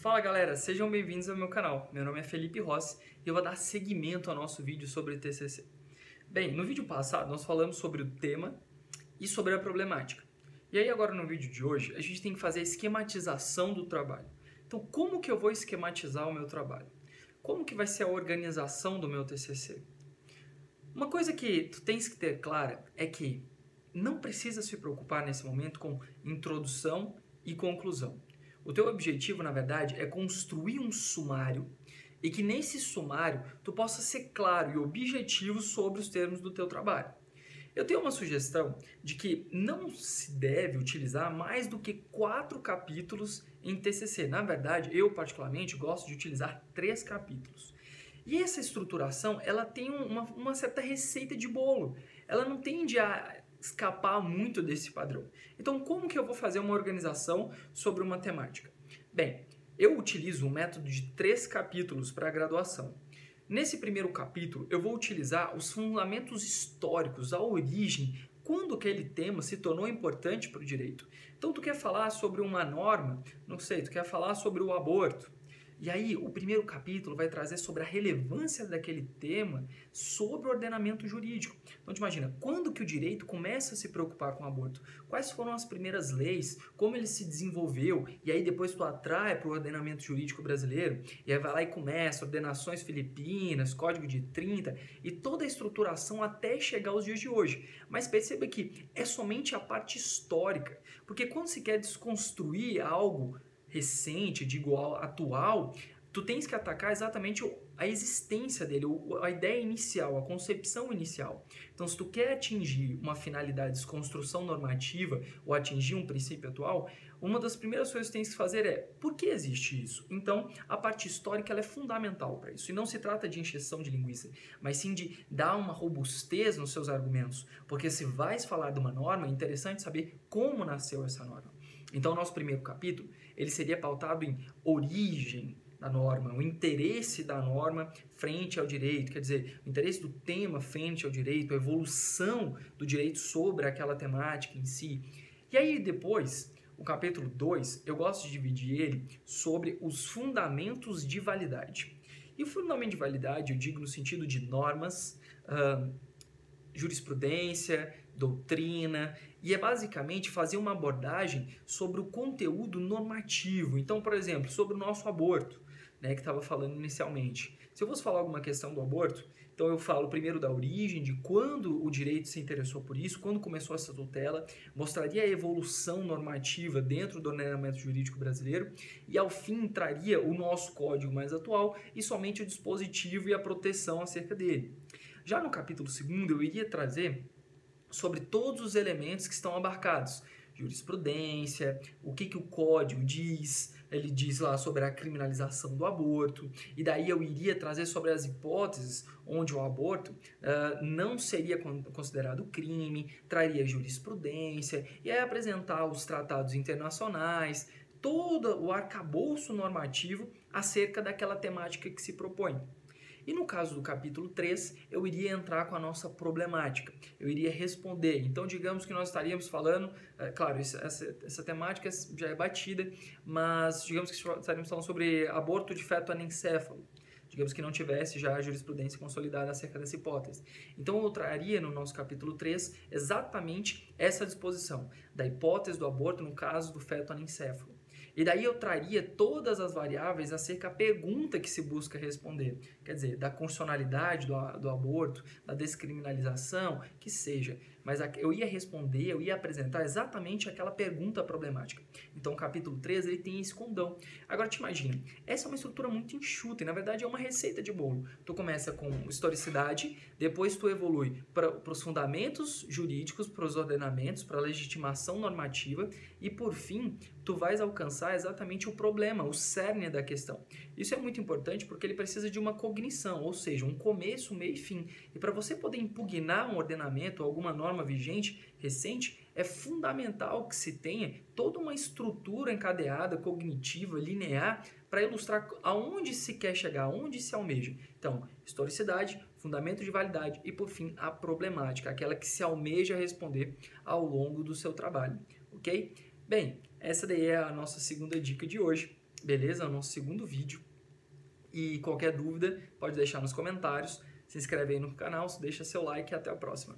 Fala galera, sejam bem-vindos ao meu canal. Meu nome é Felipe Rossi e eu vou dar seguimento ao nosso vídeo sobre TCC. Bem, no vídeo passado nós falamos sobre o tema e sobre a problemática. E aí agora no vídeo de hoje a gente tem que fazer a esquematização do trabalho. Então como que eu vou esquematizar o meu trabalho? Como que vai ser a organização do meu TCC? Uma coisa que tu tens que ter clara é que não precisa se preocupar nesse momento com introdução e conclusão. O teu objetivo, na verdade, é construir um sumário e que nesse sumário tu possa ser claro e objetivo sobre os termos do teu trabalho. Eu tenho uma sugestão de que não se deve utilizar mais do que 4 capítulos em TCC. Na verdade, eu particularmente gosto de utilizar 3 capítulos. E essa estruturação, ela tem uma certa receita de bolo. Ela não tende a escapar muito desse padrão. Então, como que eu vou fazer uma organização sobre uma temática? Bem, eu utilizo um método de 3 capítulos para a graduação. Nesse primeiro capítulo, eu vou utilizar os fundamentos históricos, a origem, quando aquele tema se tornou importante para o direito. Então, tu quer falar sobre uma norma, não sei, tu quer falar sobre o aborto. E aí, o primeiro capítulo vai trazer sobre a relevância daquele tema sobre o ordenamento jurídico. Então, te imagina, quando que o direito começa a se preocupar com o aborto? Quais foram as primeiras leis? Como ele se desenvolveu? E aí, depois tu atrai para o ordenamento jurídico brasileiro, e aí vai lá e começa ordenações filipinas, Código de 30, e toda a estruturação até chegar aos dias de hoje. Mas perceba que é somente a parte histórica, porque quando se quer desconstruir algo recente, digo atual, tu tens que atacar exatamente a existência dele, a ideia inicial, a concepção inicial. Então, se tu quer atingir uma finalidade de desconstrução normativa ou atingir um princípio atual, uma das primeiras coisas que tu tens que fazer é, por que existe isso? Então, a parte histórica ela é fundamental para isso. E não se trata de encheção de linguiça, mas sim de dar uma robustez nos seus argumentos. Porque se vais falar de uma norma, é interessante saber como nasceu essa norma. Então, o nosso primeiro capítulo, ele seria pautado em origem da norma, o interesse da norma frente ao direito, quer dizer, o interesse do tema frente ao direito, a evolução do direito sobre aquela temática em si. E aí, depois, o capítulo 2, eu gosto de dividir ele sobre os fundamentos de validade. E o fundamento de validade, eu digo no sentido de normas, jurisprudência, doutrina, e é basicamente fazer uma abordagem sobre o conteúdo normativo. Então, por exemplo, sobre o nosso aborto, né, que estava falando inicialmente. Se eu fosse falar alguma questão do aborto, então eu falo primeiro da origem, de quando o direito se interessou por isso, quando começou essa tutela, mostraria a evolução normativa dentro do ordenamento jurídico brasileiro e ao fim traria o nosso código mais atual e somente o dispositivo e a proteção acerca dele. Já no capítulo 2 eu iria trazer sobre todos os elementos que estão abarcados. Jurisprudência, o que o código diz, ele diz lá sobre a criminalização do aborto, e daí eu iria trazer sobre as hipóteses onde o aborto não seria considerado crime, traria jurisprudência, e aí apresentar os tratados internacionais, todo o arcabouço normativo acerca daquela temática que se propõe. E no caso do capítulo 3, eu iria entrar com a nossa problemática, eu iria responder. Então, digamos que nós estaríamos falando, claro, essa temática já é batida, mas digamos que estaríamos falando sobre aborto de feto anencéfalo. Digamos que não tivesse já a jurisprudência consolidada acerca dessa hipótese. Então, eu traria no nosso capítulo 3 exatamente essa disposição da hipótese do aborto no caso do feto anencéfalo. E daí eu traria todas as variáveis acerca da pergunta que se busca responder. Quer dizer, da constitucionalidade do aborto, da descriminalização, que seja. Mas eu ia responder, eu ia apresentar exatamente aquela pergunta problemática. Então o capítulo 3 ele tem esse condão. Agora te imagina, essa é uma estrutura muito enxuta e na verdade é uma receita de bolo. Tu começa com historicidade, depois tu evolui para os fundamentos jurídicos, para os ordenamentos, para a legitimação normativa e por fim tu vais alcançar exatamente o problema, o cerne da questão. Isso é muito importante porque ele precisa de uma cognição, ou seja, um começo, meio e fim. E para você poder impugnar um ordenamento, alguma norma vigente, recente, é fundamental que se tenha toda uma estrutura encadeada, cognitiva, linear, para ilustrar aonde se quer chegar, aonde se almeja. Então, historicidade, fundamento de validade e, por fim, a problemática, aquela que se almeja responder ao longo do seu trabalho, ok? Bem, essa daí é a nossa segunda dica de hoje. beleza? É o nosso segundo vídeo. E qualquer dúvida, pode deixar nos comentários. Se inscreve aí no canal, deixa seu like e até a próxima.